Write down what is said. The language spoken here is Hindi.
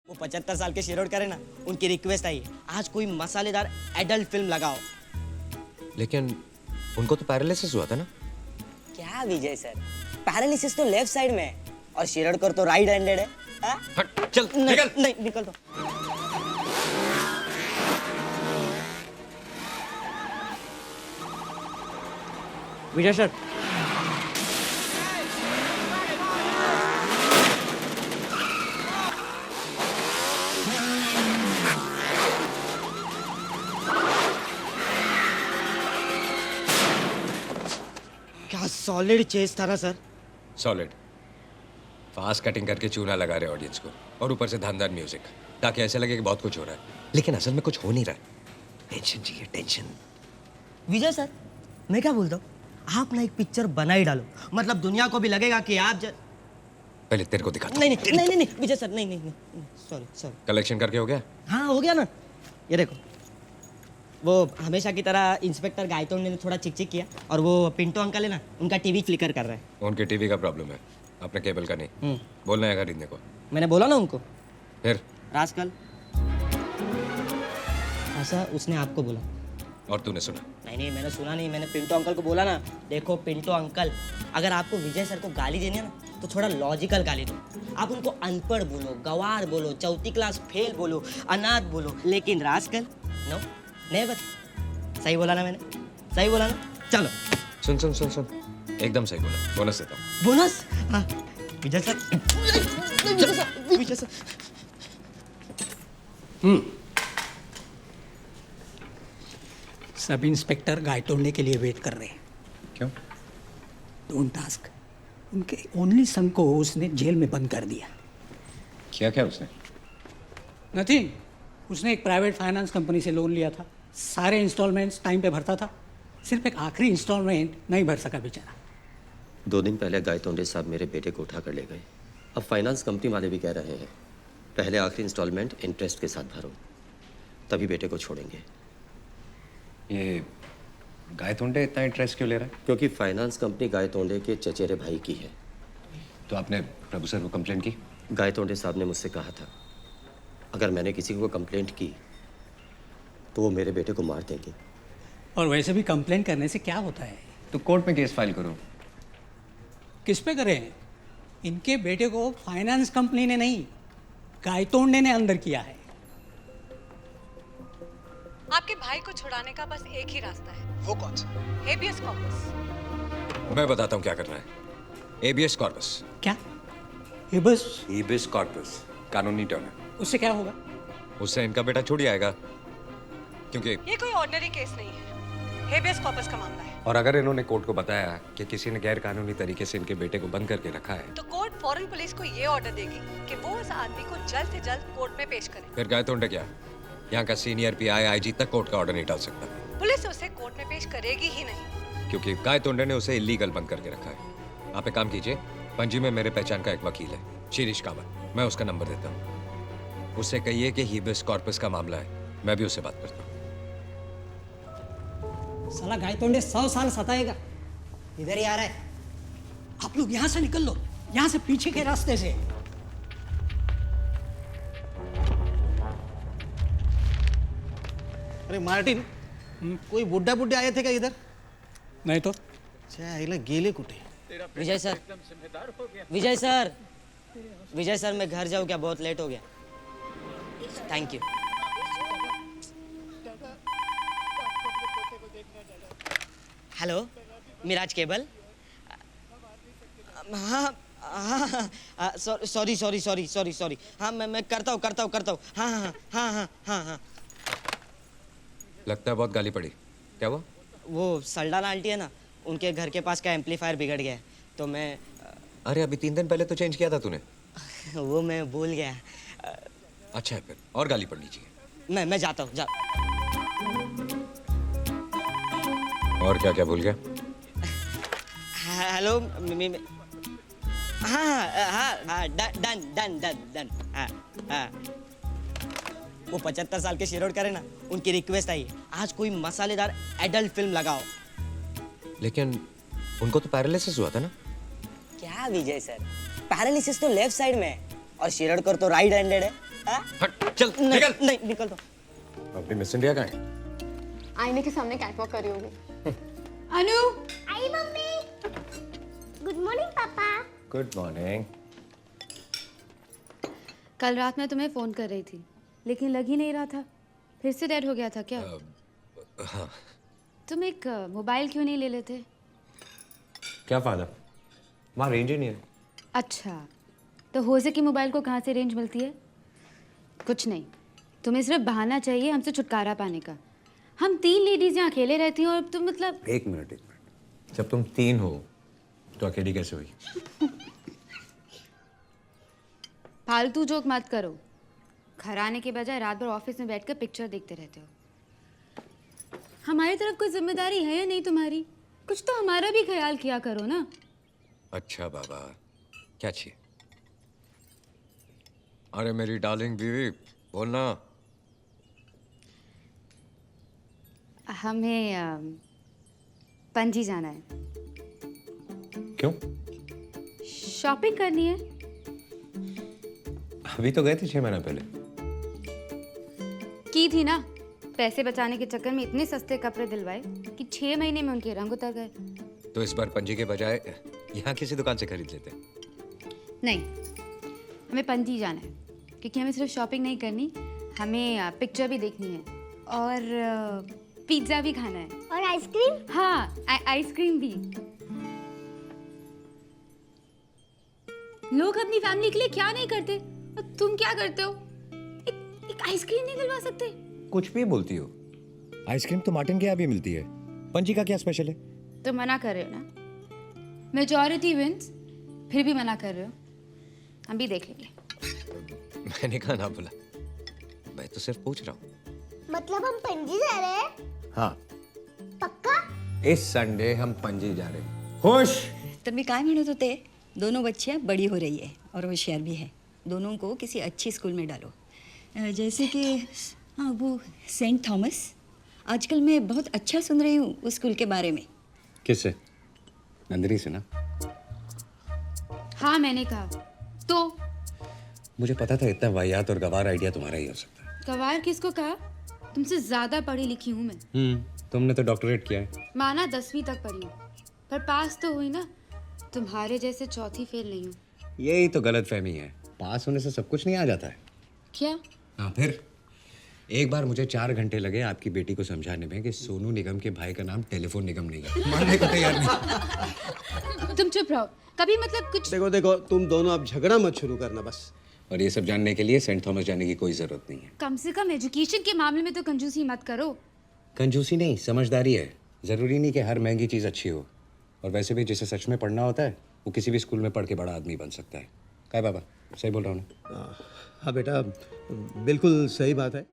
वो 75 साल के शिरोडकर है ना, उनकी रिक्वेस्ट आई है आज कोई मसालेदार एडल्ट फिल्म लगाओ। लेकिन उनको तो पैरालिसिस हुआ था ना। क्या विजय सर, पैरालिसिस तो लेफ्ट साइड में है और शिरोडकर तो राइट हैंडेड है। हाँ? हट, चल नहीं, निकल। नहीं निकल दो। विजय सर, क्या सॉलिड चेस था ना सर। सॉलिड फास्ट कटिंग करके चूना लगा रहे ऑडियंस को और ऊपर से धांधर म्यूजिक ताकि ऐसे लगे कि बहुत कुछ हो रहा है, लेकिन असल में कुछ हो नहीं रहा है। टेंशन चाहिए, टेंशन। विजय सर, मैं क्या बोलता हूँ, आप ना एक पिक्चर बना ही डालो, मतलब दुनिया को भी लगेगा कि आप पहले तेरे को दिखाता हूँ। नहीं नहीं नहीं नहीं नहीं विजय सर, नहीं नहीं नहीं, सॉरी सॉरी। कलेक्शन करके हो गया? हाँ हो गया ना। ये देखो, वो हमेशा की तरह इंस्पेक्टर गायतोंडे ने थोड़ा चिक चिक किया और वो पिंटो अंकल है ना, उनका टीवी फ्लिकर कर रहा है। उनके टीवी का प्रॉब्लम है, अपने केबल का नहीं। बोलना है खरीदने को। मैंने बोला ना उनको। फिर रास्कल, ऐसा उसने आपको बोला? और तूने सुना? नहीं नहीं, मैंने सुना नहीं, मैंने पिंटो अंकल को बोला ना। देखो पिंटो अंकल, अगर आपको विजय सर को गाली देनी है ना तो थोड़ा लॉजिकल गाली दो। आप उनको अनपढ़ बोलो, गवार बोलो, चौथी क्लास फेल बोलो, अनाथ बोलो, लेकिन रास्कल नो नेवर। सही बोला ना मैंने? सही बोला ना? चलो सुन सुन सुन सुन, एकदम सही बोला। बोनस देता हूँ। बोनस। हाँ विजय sir, Vijay sir, Vijay sir. Sub inspector Gaitonde के लिए वेट कर रहे हैं। क्यों? Don't task. उनके ओनली सन को उसने जेल में बंद कर दिया। क्या क्या उसने? नथिंग। उसने एक प्राइवेट फाइनेंस कंपनी से लोन लिया था, सारे इंस्टॉलमेंट्स टाइम पे भरता था, सिर्फ एक आखिरी इंस्टॉलमेंट नहीं भर सका बेचारा। 2 दिन पहले गायतोंडे साहब मेरे बेटे को उठा कर ले गए। अब फाइनेंस कंपनी वाले भी कह रहे हैं पहले आखिरी इंस्टॉलमेंट इंटरेस्ट के साथ भरो, तभी बेटे को छोड़ेंगे। ये गायतोंडे इतना इंटरेस्ट क्यों ले रहा है? क्योंकि फाइनेंस कंपनी गायतोंडे के चचेरे भाई की है। तो आपने प्रभु सर को कंप्लेंट की? गायतोंडे साहब ने मुझसे कहा था अगर मैंने किसी को कंप्लेंट की तो वो मेरे बेटे को मार देंगे। और वैसे भी कंप्लेंट करने से क्या होता है? तो कोर्ट में केस फाइल करो। किस पे करें? इनके बेटे को फाइनेंस कंपनी ने नहीं, गायतोंडे ने अंदर किया है। आपके भाई को छुड़ाने का बस एक ही रास्ता है। वो कौन सा? Habeas corpus. मैं बताता हूँ क्या करना है। एबियस कॉर्पस। क्या? ये बस एबियस कॉर्पस कानूनी टर्म है। उससे क्या होगा? उससे इनका बेटा छूट जाएगा, क्योंकि ये कोई ऑर्डिनरी केस नहीं है, हेबियस कॉर्पस का मामला है। और अगर इन्होंने कोर्ट को बताया कि किसी ने गैर कानूनी तरीके से इनके बेटे को बंद करके रखा है, तो कोर्ट फॉरेन पुलिस को ये ऑर्डर देगी कि वो उस आदमी को जल्द से जल्द कोर्ट में पेश करे। फिर गायतोंडे क्या, यहाँ का सीनियर पीआई आईजी तक कोर्ट का ऑर्डर नहीं डाल सकता, पुलिस उसे कोर्ट में पेश करेगी ही नहीं। क्योंकि गायतोंडे ने उसे इलीगल बंद करके रखा है। आप एक काम कीजिए, पणजी में मेरे पहचान का एक वकील है, शिरीष कावत, मैं उसका नंबर देता हूँ। उससे कहिए कि हेबियस कॉर्पस का मामला है, मैं भी उससे बात करता हूँ। साला गायतोंडे 100 साल सताएगा। इधर ही आ रहा है। आप लोग यहाँ से निकल लो, यहाँ से पीछे के रास्ते से। अरे मार्टिन, कोई बुड्ढा बुड्ढे आए थे क्या इधर? नहीं तो आईला गेले कुठे? Vijay sir, Vijay sir, Vijay sir, मैं घर जाऊँ क्या? बहुत लेट हो गया। Thank you. Hello Miraj cable. हाँ हाँ, sorry sorry sorry sorry sorry. हाँ मैं करता हूँ करता हूँ करता हूँ। हाँ हाँ हाँ हाँ हाँ हाँ। लगता है बहुत गाली पड़ी। क्या हुआ? वो सल्डाना आंटी है ना, उनके घर के पास का एम्पलीफायर बिगड़ गया है, तो मैं अरे अभी 3 दिन पहले तो चेंज किया था तूने। वो मैं भूल गया। अच्छा है, फिर और गाली पड़नी चाहिए। मैं जाता हूँ, जा। और क्या क्या भूल गया? हेलो हाँ हाँ हाँ, डन डन डन डन। हाँ हाँ, वो 75 साल के शिरोडकर है ना, उनकी रिक्वेस्ट आई है आज कोई मसालेदार एडल्ट फिल्म लगाओ। लेकिन उनको तो पैरालिसिस हुआ था ना। क्या विजय सर, पैरालिसिस तो लेफ्ट साइड में है और शिरोडकर तो राइट हैंडेड है। हट, चल नहीं निकल। नहीं निकल तो। अपनी मिस इंडिया कहाँ है? आईने के सामने कैटवॉक कर रही होगी। अनु आई मम्मी। गुड मॉर्निंग पापा। Good morning. कल रात मैं तुम्हें फोन कर रही थी लेकिन लग ही नहीं रहा था। फिर से डेड हो गया था क्या? हाँ। तुम एक मोबाइल क्यों नहीं ले लेते? क्या फायदा, वहाँ रेंज ही नहीं है। अच्छा, तो होजे की मोबाइल को कहाँ से रेंज मिलती है? कुछ नहीं, तुम्हें सिर्फ बहाना चाहिए हमसे छुटकारा पाने का। हम 3 लेडीज यहाँ अकेले रहती हैं और तुम मतलब। एक मिनट, जब तुम 3 हो तो अकेली कैसे हुई? फालतू जोक मत करो। घर आने के बजाय रात भर ऑफिस में बैठकर पिक्चर देखते रहते हो। हमारी तरफ कोई जिम्मेदारी है या नहीं तुम्हारी? कुछ तो हमारा भी ख्याल किया करो ना। अच्छा बाबा, क्या चाहिए? अरे मेरी डार्लिंग बीवी, बोलना। हमें पणजी जाना है। क्यों? शॉपिंग करनी है। अभी तो गए थे 6 महीना पहले। की थी ना, पैसे बचाने के चक्कर में इतने सस्ते कपड़े दिलवाए कि 6 महीने में उनके रंग उतर गए। तो इस बार पणजी के बजाय यहाँ किसी दुकान से खरीद लेते। नहीं, हमें पणजी जाना है क्योंकि हमें सिर्फ शॉपिंग नहीं करनी, हमें पिक्चर भी देखनी है और पिज्ज़ा भी खाना है। और आइसक्रीम? हाँ, आइसक्रीम भी। लोग अपनी फैमिली के लिए क्या नहीं करते और तुम क्या करते हो? एक आइसक्रीम नहीं दिलवा सकते? कुछ भी बोलती हो। आइसक्रीम तो मार्टिन के यहाँ भी मिलती है, पणजी का क्या स्पेशल है? तो मना कर रहे हो ना? मेजॉरिटी विंस, फिर भी मना कर रहे हो। हम भी देख लेंगे। मैंने कहा ना बोला, मैं तो सिर्फ पूछ रहा हूँ। मतलब हम पणजी जा रहे हैं? हाँ, पक्का? इस संडे हम पणजी जा रहे हैं। खुश? तर मी काय म्हणत होते, दोनों बच्चियाँ बड़ी हो रही है और होशियार भी है। दोनों को किसी अच्छी स्कूल में डालो, जैसे कि हाँ वो सेंट थॉमस। आजकल मैं बहुत अच्छा सुन रही हूँ उस स्कूल के बारे में। किससे? नंदिनी से ना? हाँ, मैंने कहा तो। मुझे पता था इतना वाहियात और गवार आइडिया तुम्हारा ही हो सकता है। गवार किसको कहा? तुमसे ज्यादा पढ़ी लिखी हूँ मैं। तुमने तो डॉक्टरेट किया है। माना 10वीं तक पढ़ी हूँ, पर पास तो हुई ना। तुम्हारे जैसे चौथी फेल नहीं हूँ। यही तो गलतफहमी है, पास होने से सब कुछ नहीं आ जाता है। क्या? हाँ, फिर एक बार मुझे 4 घंटे लगे आपकी बेटी को समझाने में कि सोनू निगम के भाई का नाम टेलीफोन निगम नहीं है। मानने को तैयार नहीं। तुम चुप रहो। कभी मतलब कुछ। देखो देखो, तुम दोनों अब झगड़ा मत शुरू करना बस। और ये सब जानने के लिए सेंट थॉमस जाने की कोई जरूरत नहीं है। कम से कम एजुकेशन के मामले में तो कंजूसी मत करो। कंजूसी नहीं, समझदारी है। जरूरी नहीं कि हर महंगी चीज़ अच्छी हो, और वैसे भी जिसे सच में पढ़ना होता है वो किसी भी स्कूल में पढ़ के बड़ा आदमी बन सकता है। क्या बाबा, सही बोल रहा हूँ ना? हाँ बेटा, बिल्कुल सही बात है।